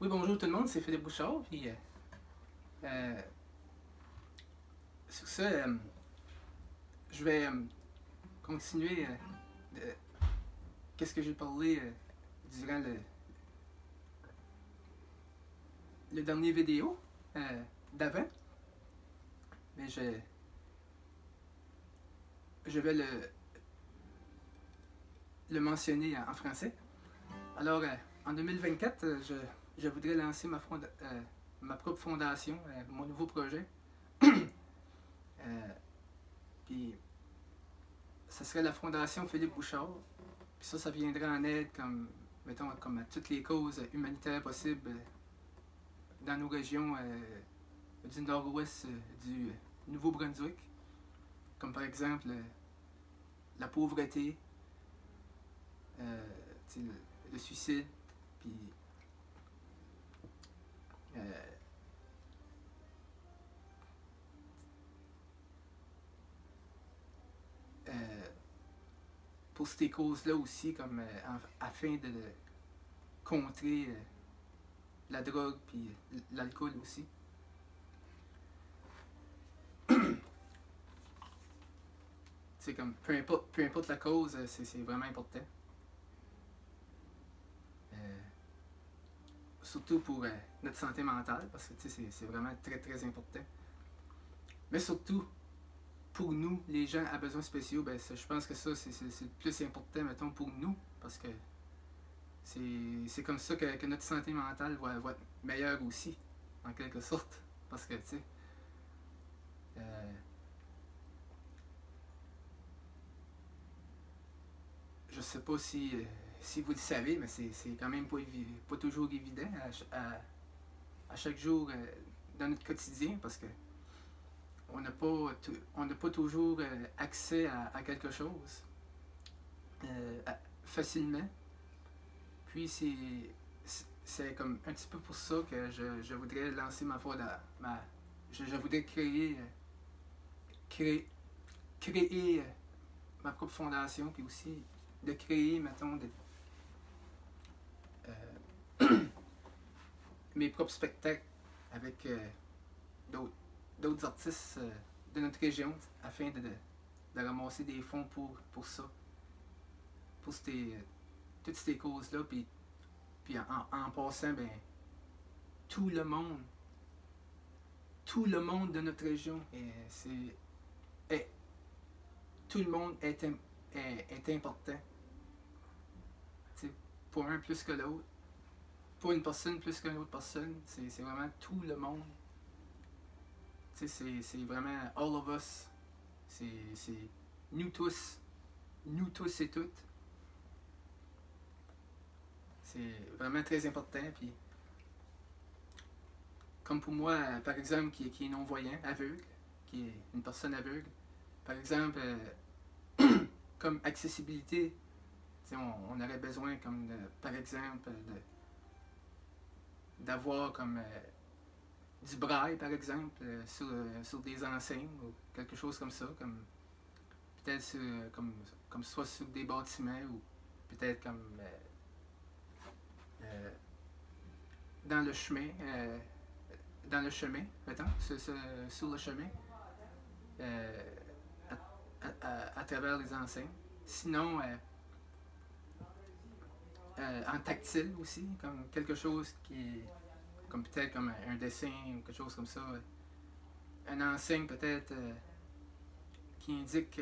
Oui, bonjour tout le monde, c'est Philippe Bouchard. Puis, euh, sur ça, je vais continuer de qu'est-ce que j'ai parlé durant le dernier vidéo d'avant. Mais je vais le mentionner en français. Alors, en 2024, je voudrais lancer ma propre fondation, mon nouveau projet. Puis, ça serait la fondation Philippe Bouchard. Puis ça viendrait en aide mettons, comme à toutes les causes humanitaires possibles dans nos régions du nord-ouest du Nouveau-Brunswick. Comme par exemple la pauvreté, le suicide, puis pour ces causes-là aussi, comme afin de contrer la drogue puis l'alcool aussi. C'est comme peu importe la cause, c'est vraiment important. Surtout pour notre santé mentale, parce que c'est vraiment très très important. Mais surtout, pour nous, les gens à besoins spéciaux, ben, je pense que ça, c'est le plus important, mettons, pour nous, parce que c'est comme ça que notre santé mentale va être meilleure aussi, en quelque sorte. Parce que, tu sais, je sais pas si vous le savez, mais c'est quand même pas toujours évident à chaque jour dans notre quotidien, parce que on n'a pas toujours accès à quelque chose facilement. Puis c'est comme un petit peu pour ça que je voudrais lancer je voudrais créer ma propre fondation, puis aussi de créer, mettons, mes propres spectacles avec d'autres artistes de notre région, afin de ramasser des fonds pour ça, pour toutes ces causes-là. Puis en passant, ben, tout le monde de notre région, tout le monde est important. T'sais, pour un plus que l'autre, pour une personne plus qu'une autre personne, c'est vraiment tout le monde. C'est vraiment all of us. C'est nous tous et toutes. C'est vraiment très important. Puis, comme pour moi, par exemple, qui est non-voyant, aveugle, qui est une personne aveugle, par exemple, comme accessibilité, on aurait besoin, comme par exemple, d'avoir comme du braille, par exemple, sur des enseignes ou quelque chose comme ça, comme peut-être comme soit sur des bâtiments ou peut-être comme dans le chemin, mettons, sur le chemin, à travers les enseignes. Sinon, en tactile aussi, comme quelque chose qui est comme peut-être comme un dessin ou quelque chose comme ça. Une enseigne peut-être qui indique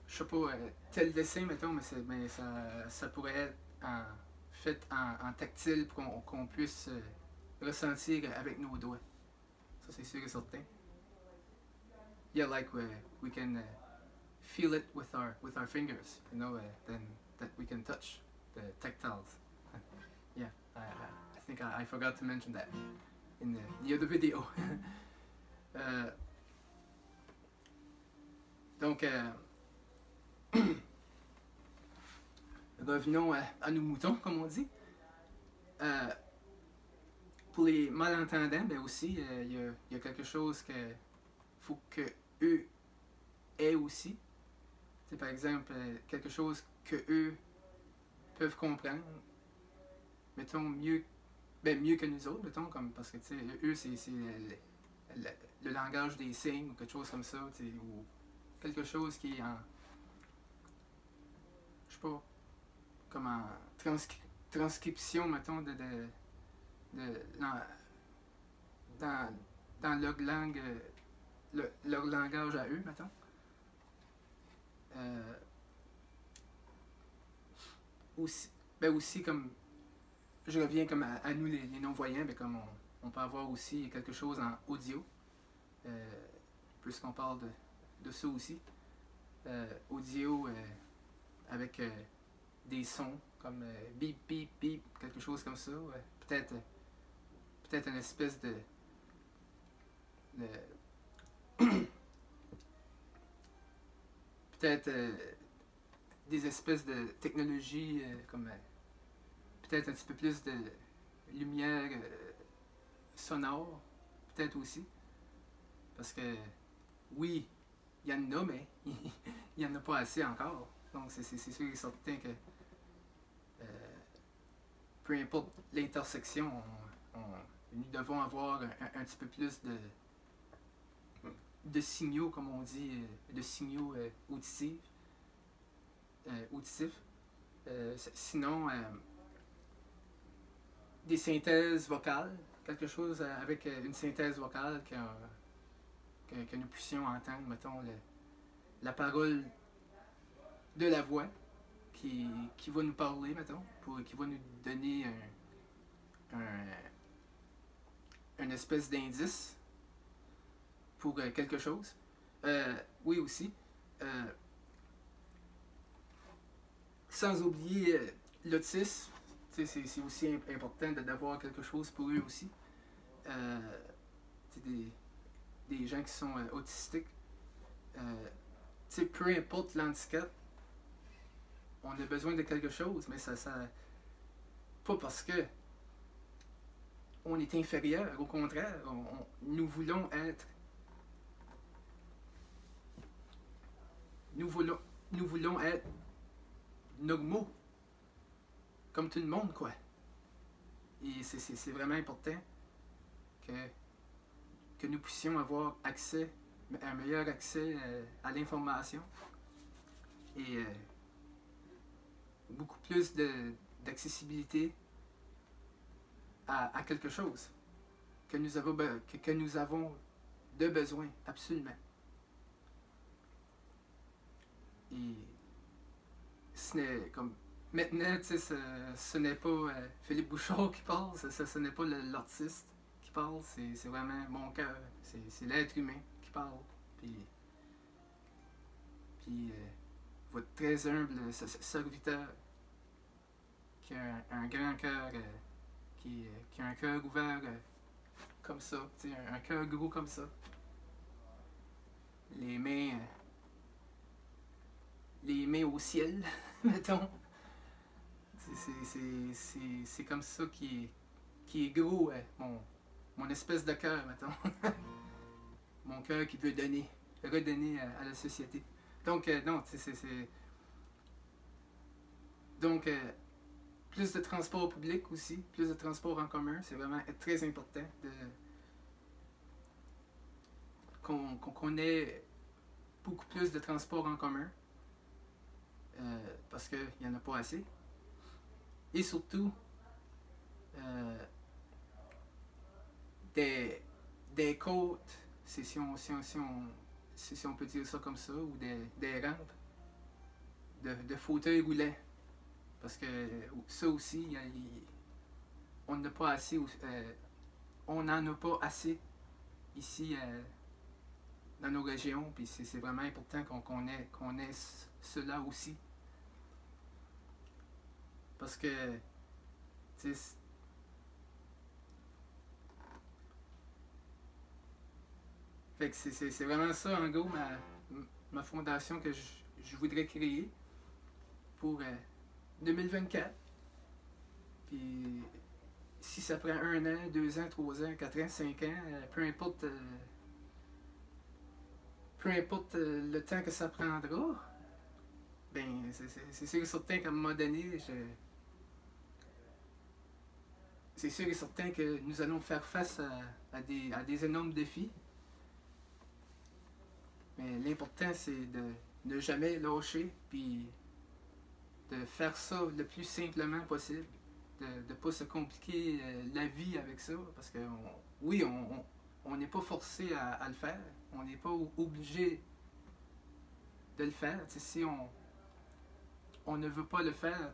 je sais pas, tel dessin, mettons, mais ça pourrait être fait en tactile pour qu'on puisse ressentir avec nos doigts. Ça, c'est sûr et certain. Yeah, like we can feel it with our fingers, then that we can touch the tactiles. Yeah, I think I forgot to mention that in the other video. Donc, revenons à nos moutons, comme on dit. Pour les malentendants, ben aussi, il y a quelque chose que faut que eux aient aussi. C'est par exemple quelque chose que eux peuvent comprendre, mettons, mieux, mieux que nous autres, mettons, comme, parce que, tu sais, eux, c'est le langage des signes ou quelque chose comme ça, tu sais, ou quelque chose qui est en, je sais pas, comme en transcription, mettons, dans, dans leur langue, leur langage à eux, mettons. Euh, aussi, aussi comme, je reviens comme à nous les non-voyants, comme on peut avoir aussi quelque chose en audio, puisqu'on parle de ça aussi. Audio avec des sons comme bip, bip, bip, quelque chose comme ça. Peut-être une espèce de peut-être des espèces de technologies comme peut-être un petit peu plus de lumière sonore, peut-être aussi. Parce que oui, il y en a, mais il n'y en a pas assez encore. Donc c'est sûr et certain que peu importe l'intersection, nous devons avoir un petit peu plus de signaux, comme on dit, de signaux auditifs. Sinon, des synthèses vocales, quelque chose avec une synthèse vocale que nous puissions entendre, mettons, la parole de la voix qui va nous parler, mettons, qui va nous donner une espèce d'indice pour quelque chose. Oui, aussi. Sans oublier l'autisme, c'est aussi important d'avoir quelque chose pour eux aussi. Des gens qui sont autistiques. Peu importe l'handicap, on a besoin de quelque chose, mais ça pas parce que on est inférieur, au contraire, nous voulons être nous voulons être normaux, comme tout le monde, quoi. Et c'est vraiment important que nous puissions avoir un meilleur accès à l'information et beaucoup plus d'accessibilité à quelque chose que nous avons de besoin, absolument. Et ce n'est comme maintenant, ce n'est pas Philippe Bouchard qui parle, ce n'est pas l'artiste qui parle, c'est vraiment mon cœur, c'est l'être humain qui parle. Puis votre très humble serviteur qui a un grand cœur, qui a un cœur ouvert comme ça, un cœur gros comme ça. Les mains au ciel, mettons. C'est comme ça qui est gros, mon espèce de cœur, mettons. Mon cœur qui veut redonner à la société. Donc, non, c'est... Donc, plus de transport public aussi, plus de transport en commun, c'est vraiment très important qu'on ait beaucoup plus de transport en commun. Parce qu'il n'y en a pas assez. Et surtout, des côtes, si on peut dire ça comme ça, ou des rampes de fauteuils roulants. Parce que ça aussi, on n'en a pas assez. On n'en a pas assez ici dans nos régions, puis c'est vraiment important qu'on ait cela aussi. Parce que, tu sais, fait que c'est vraiment ça, en gros, ma fondation que je voudrais créer pour 2024. Puis, si ça prend 1 an, 2 ans, 3 ans, 4 ans, 5 ans, peu importe le temps que ça prendra, ben, c'est sûr et certain qu'à un moment donné, c'est sûr et certain que nous allons faire face à des énormes défis. Mais l'important, c'est de ne jamais lâcher, puis de faire ça le plus simplement possible. De ne pas se compliquer la vie avec ça, parce que oui, on n'est pas forcé à le faire. On n'est pas obligé de le faire. T'sais, si on ne veut pas le faire,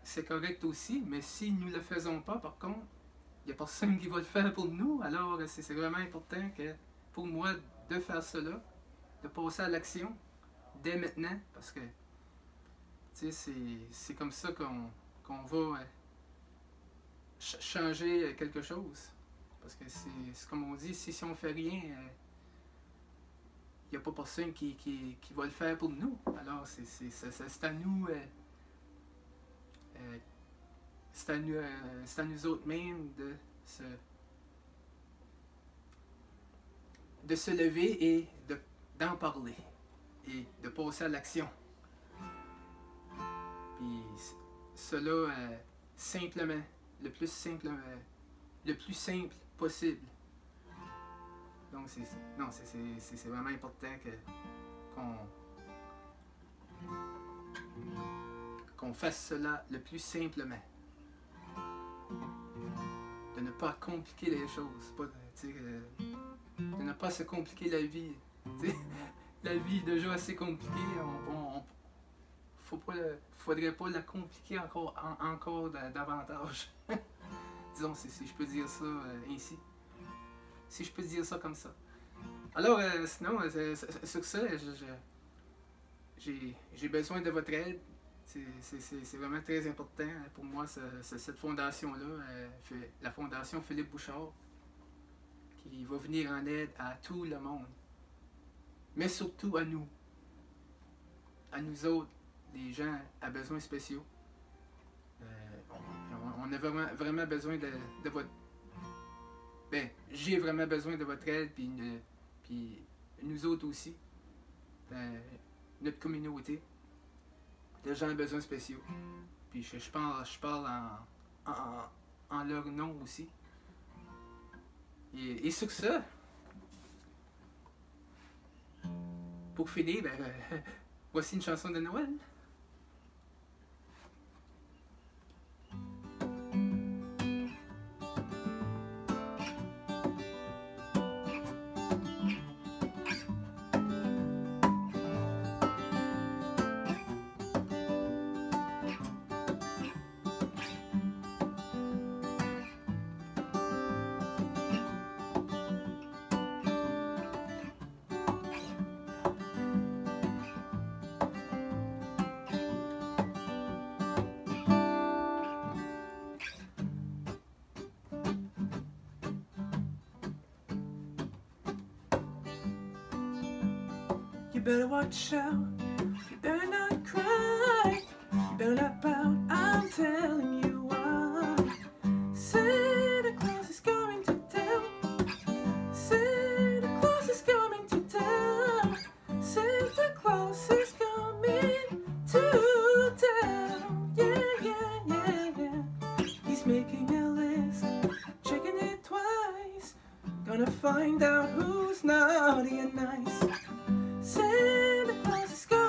c'est correct aussi, mais si nous ne le faisons pas, par contre, il n'y a personne qui va le faire pour nous. Alors, c'est vraiment important que, pour moi, de faire cela, de passer à l'action dès maintenant, parce que c'est comme ça qu'on va changer quelque chose. Parce que c'est comme on dit, si on ne fait rien, il n'y a pas personne qui va le faire pour nous. Alors, c'est à nous. C'est à nous autres mêmes de se lever et d'en parler et de passer à l'action. Puis cela simplement, le plus simple possible. Donc c'est vraiment important qu'on fasse cela le plus simplement. De ne pas compliquer les choses. De ne pas se compliquer la vie. La vie est déjà assez compliquée. Faudrait pas la compliquer encore davantage. Disons, si je peux dire ça ainsi. Si je peux dire ça comme ça. Alors, sinon, sur ça, j'ai besoin de votre aide. C'est vraiment très important pour moi, cette fondation-là, la fondation Philippe Bouchard, qui va venir en aide à tout le monde, mais surtout à nous autres, les gens à besoins spéciaux. On a vraiment besoin de votre... Ben, j'ai vraiment besoin de votre aide, puis nous autres aussi, notre communauté de gens à besoins spéciaux. Puis je parle en leur nom aussi. Et sur ça, pour finir, voici une chanson de Noël. You better watch out, you better not cry, you better not pout, I'm telling you why. Santa Claus is coming to town, Santa Claus is coming to town, Santa Claus is coming to town, yeah. He's making a list, checking it twice, gonna find out who's naughty and nice. Santa Claus is coming.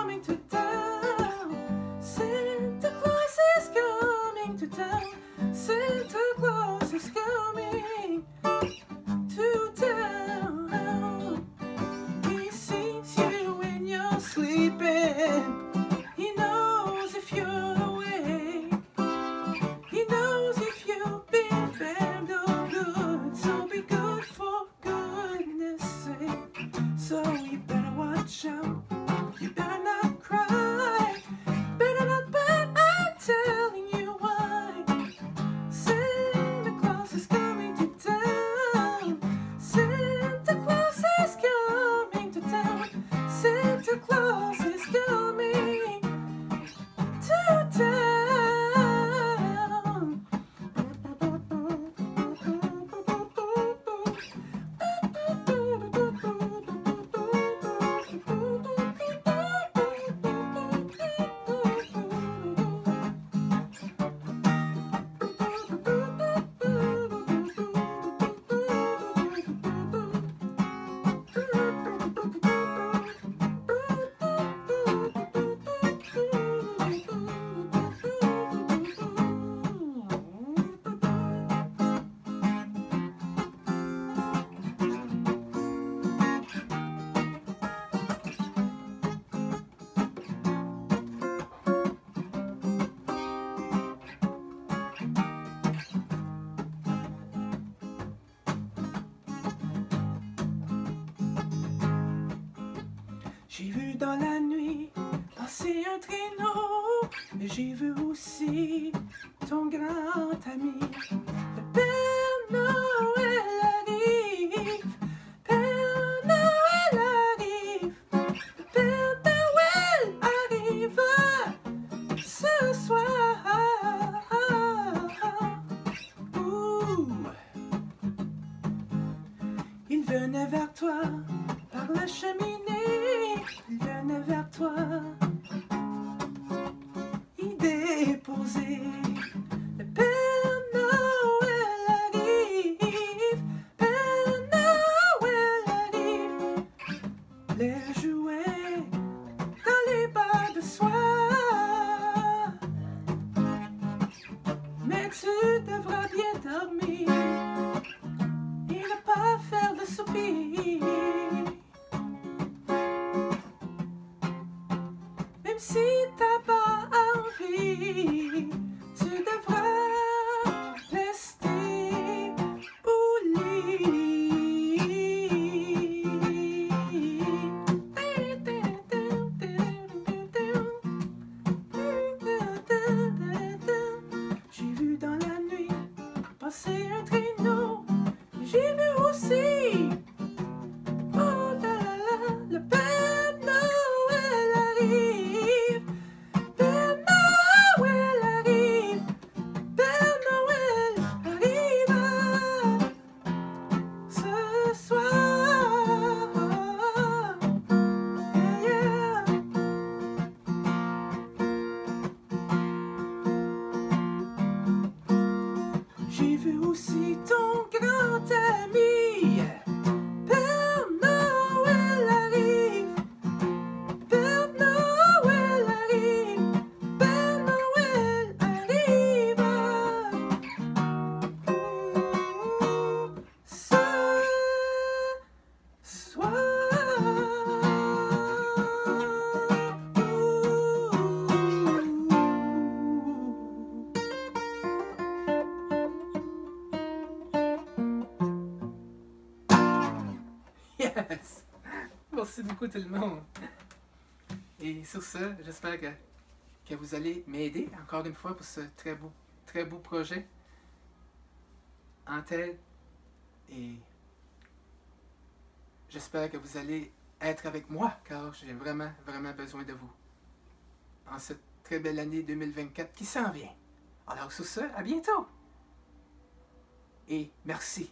dans la nuit passer un traîneau, et j'ai vu aussi ton grand ami. Le Père Noël arrive, Père Noël arrive, le Père Noël arrive ce soir. Ouh. Il venait vers toi par la cheminée, il venait vers toi, il déposait. Le Père Noël arrive, Père Noël arrive, les jouets dans les bas de soie. Mais tu devras bien dormir et ne pas faire de soupir. Même si t'as pas envie, tu devras rester au lit. J'ai vu dans la nuit passer un traîneau, j'ai vu aussi, oh là là là, le Père Noël arrive, Père Noël arrive, Père Noël arrive ce soir. Yeah, yeah. J'ai vu aussi ton grand ami, Père Noël arrive, Père Noël arrive, Père Noël arrive ce soir. Yes! Merci beaucoup tout le monde. Et sur ce, j'espère que vous allez m'aider encore une fois pour ce très beau projet en tête. Et j'espère que vous allez être avec moi car j'ai vraiment besoin de vous en cette très belle année 2024 qui s'en vient. Alors sur ce, à bientôt! Et merci!